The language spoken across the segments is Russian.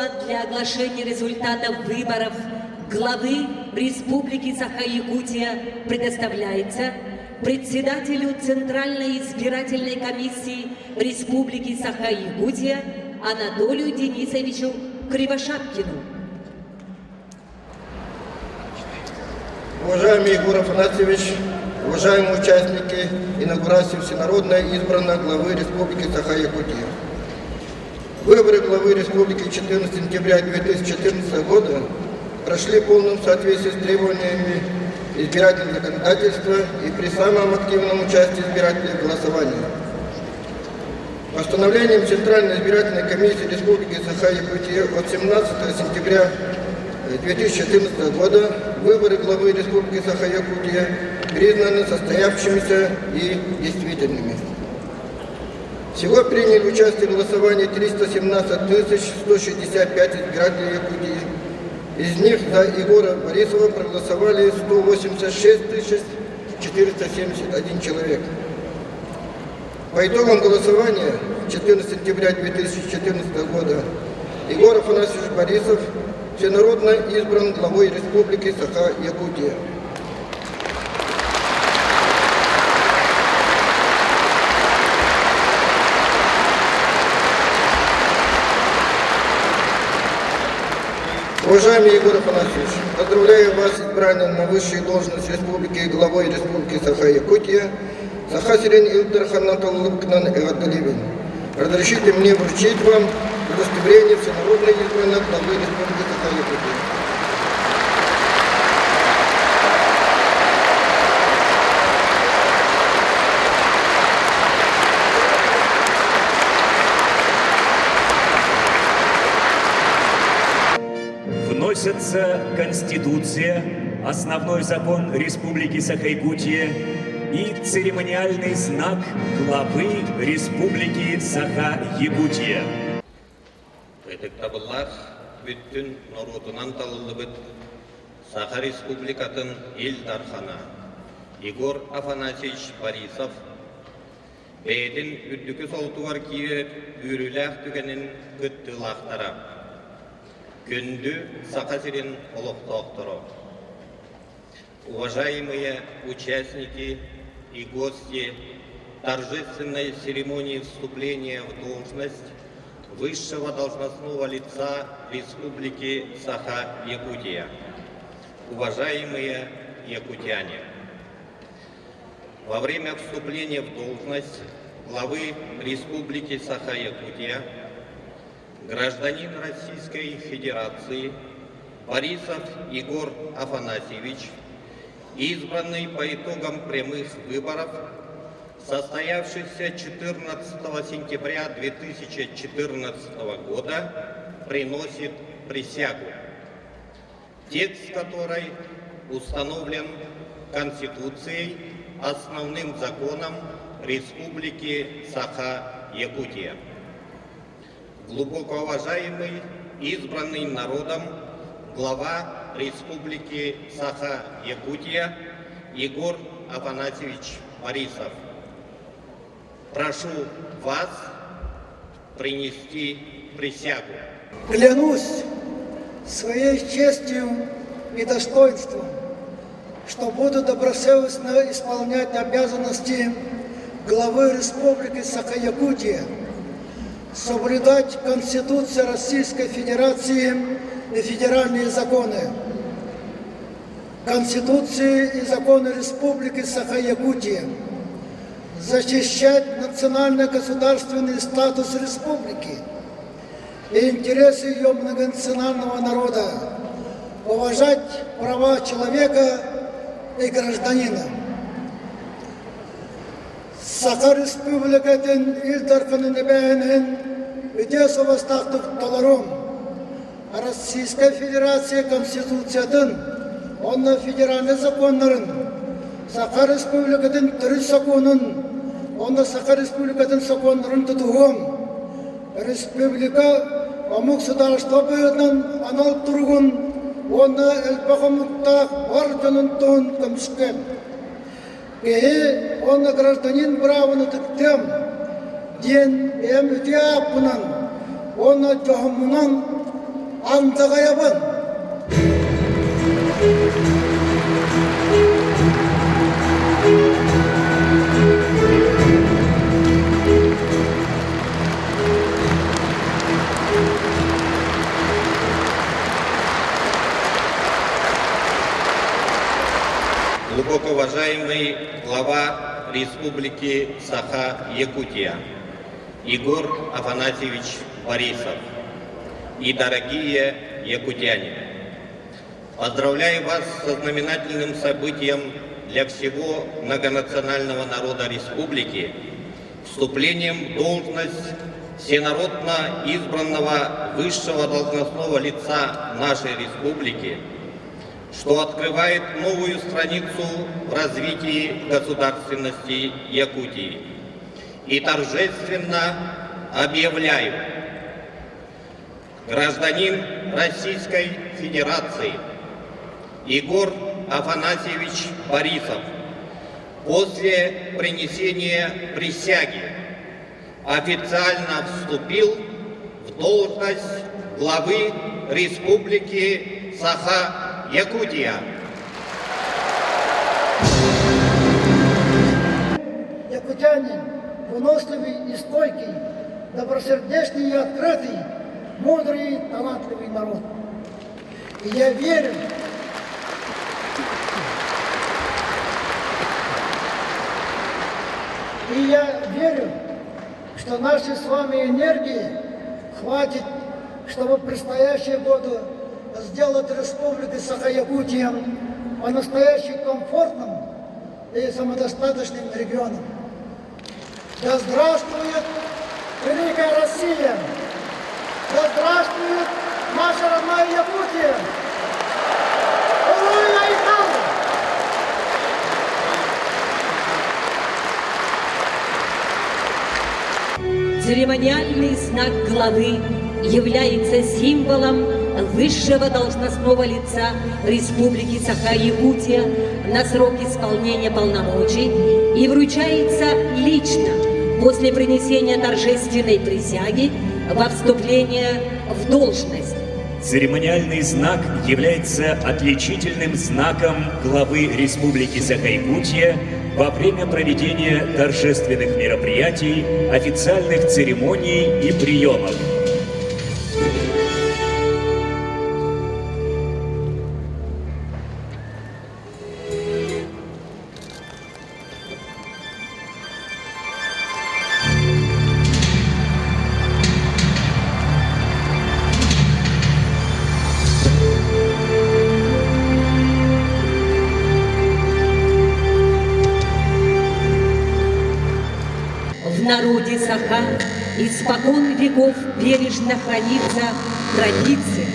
Слово для оглашения результатов выборов главы Республики Саха-Якутия предоставляется председателю Центральной избирательной комиссии Республики Саха-Якутия Анатолию Денисовичу Кривошапкину. Уважаемый Егор Афанасьевич, уважаемые участники инаугурации всенародно избранной главы Республики Саха-Якутия. Выборы главы Республики 14 сентября 2014 года прошли в полном соответствии с требованиями избирательного законодательства и при самом активном участии избирателей в голосовании. Постановлением Центральной избирательной комиссии Республики Саха-Якутия от 17 сентября 2014 года выборы главы Республики Саха-Якутия признаны состоявшимися и действительными. Всего приняли участие в голосовании 317 165 избирателей Якутии. Из них за Егора Борисова проголосовали 186 471 человек. По итогам голосования 14 сентября 2014 года Егор Афанасьевич Борисов всенародно избран главой Республики Саха-Якутия. Уважаемый Егор Афанасьевич, поздравляю вас с избранием на высшую должность Республики главой Республики Саха-Якутия. Саха-Сирен Илдархан Наталлукнан Эваталевин. Разрешите мне вручить вам удостоверение всенародной избранной главы Республики Саха-Якутия. Вносятся Конституция, основной закон Республики Саха-Якутия и церемониальный знак главы Республики Саха-Якутия. Кытыктабыллах бүттүн норутунан талылыбыт Саха Республикатын ил дархана Егор Афанасьевич Борисов бәйдін үддікі солтуар киет үріләқ түгенін күттілақтара. Күнді Саха-Сирен олықтоқтыру. Уважаемые участники и гости торжественной церемонии вступления в должность высшего должностного лица Республики Саха-Якутия, уважаемые якутяне, во время вступления в должность главы Республики Саха-Якутия гражданин Российской Федерации Борисов Егор Афанасьевич, избранный по итогам прямых выборов, состоявшихся 14 сентября 2014 года, приносит присягу, текст которой установлен Конституцией, основным законом Республики Саха-Якутия. Глубоко уважаемый, избранный народом глава Республики Саха-Якутия Егор Афанасьевич Борисов, прошу вас принести присягу. Клянусь своей честью и достоинством, что буду добросовестно исполнять обязанности главы Республики Саха-Якутия, соблюдать Конституцию Российской Федерации и федеральные законы, Конституции и законы Республики Саха-Якутия, защищать национально-государственный статус республики и интересы ее многонационального народа, уважать права человека и гражданина. Саха Республикатын Илдарханын эбээнэн үдес обастақтық толаром Российская Федерация Конституциятын, онна федеральный законнарын, Саха Республикатын түрі законын, онна Саха Республикатын законнарын тұтуғым. Республика омук сударышта бүйінен анал тұрғын, онна әлбақамықтақ бар жөнін тұғын көмішкен. Он гражданин праваны тыктем, ден эм үтяпынан, он отжахымынан андығаябын. Глубоко уважаемый глава Республики Саха-Якутия Егор Афанасьевич Борисов и дорогие якутяне, поздравляю вас со знаменательным событием для всего многонационального народа республики, вступлением в должность всенародно избранного высшего должностного лица нашей республики, что открывает новую страницу в развитии государственности Якутии. И торжественно объявляю: гражданин Российской Федерации Егор Афанасьевич Борисов после принесения присяги официально вступил в должность главы Республики Саха-Якутия. Якутяне выносливый и стойкий, добросердечный и открытый, мудрый и талантливый народ. И я верю, что нашей с вами энергии хватит, чтобы в предстоящие годы сделать Республику Саха-Якутия по-настоящему комфортным и самодостаточным регионом. Да здравствует великая Россия! Да здравствует наша родная Якутия! Ура, Айхан! Церемониальный знак главы является символом высшего должностного лица Республики Саха-Якутия на срок исполнения полномочий и вручается лично после принесения торжественной присяги во вступление в должность. Церемониальный знак является отличительным знаком главы Республики Саха-Якутия во время проведения торжественных мероприятий, официальных церемоний и приемов. В народе Саха испокон веков бережно хранится традиция,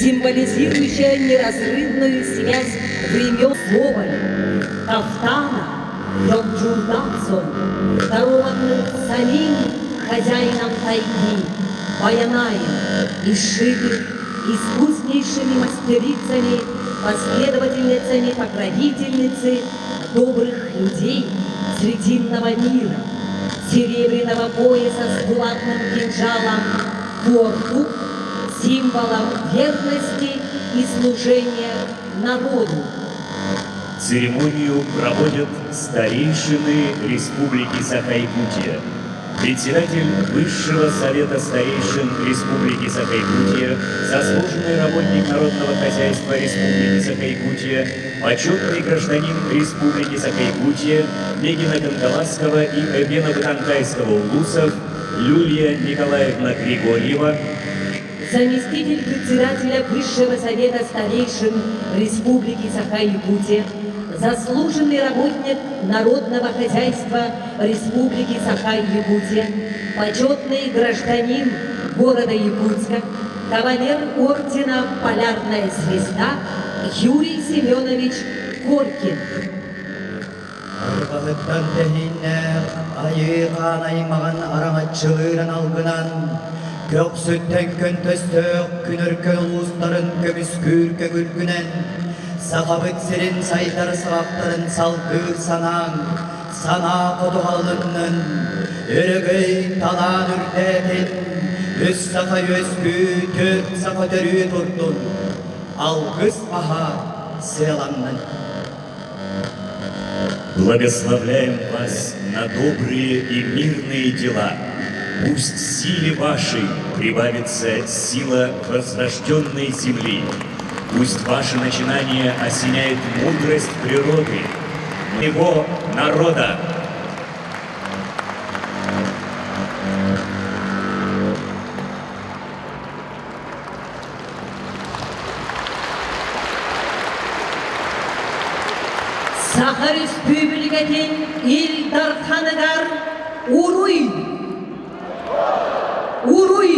символизирующая неразрывную связь времен Соболя, Кафтана, Йокджурдатсон, дарованных самим хозяином тайги, Баянаем и Шибы, искуснейшими мастерицами, последовательницами, покровительницы добрых людей Срединного мира, серебряного пояса с булатным кинжалом Форту, символом верности и служения народу. Церемонию проводят старейшины Республики Саха-Якутия. Председатель Высшего Совета Старейшин Республики Саха-Якутия, заслуженный работник народного хозяйства Республики Саха-Якутия, почетный гражданин Республики Саха-Якутия Легина Гангаласского и Эбена-Батанкайского улусов Юлия Николаевна Григорьева, заместитель председателя Высшего Совета Старейшин Республики Саха-Якутия, заслуженный работник народного хозяйства Республики Саха-Якутия, почетный гражданин города Якутска, кавалер ордена «Полярная звезда» Юрий Семенович Коркин. Арбалыктан тәһиннәр, айыған аймаған араматчылырын алгынан, көк сөттен көн төстөк, күнөркө улустарын көміс күркө күлгінен, сағабыт сирин сайтар сағақтарын салдыр санаң, сана қодуғалынның, өрігей талан үрдәтін, Үс сақа өскү, төрт сақа төрі тұрдың, алғыз аға сыйланның. Благословляем вас на добрые и мирные дела. Пусть силе вашей прибавится сила возрожденной земли. Пусть ваше начинание осеняет мудрость природы, моего народа. Саха Республикатын Илдар Ханагар Уруй! Уруй!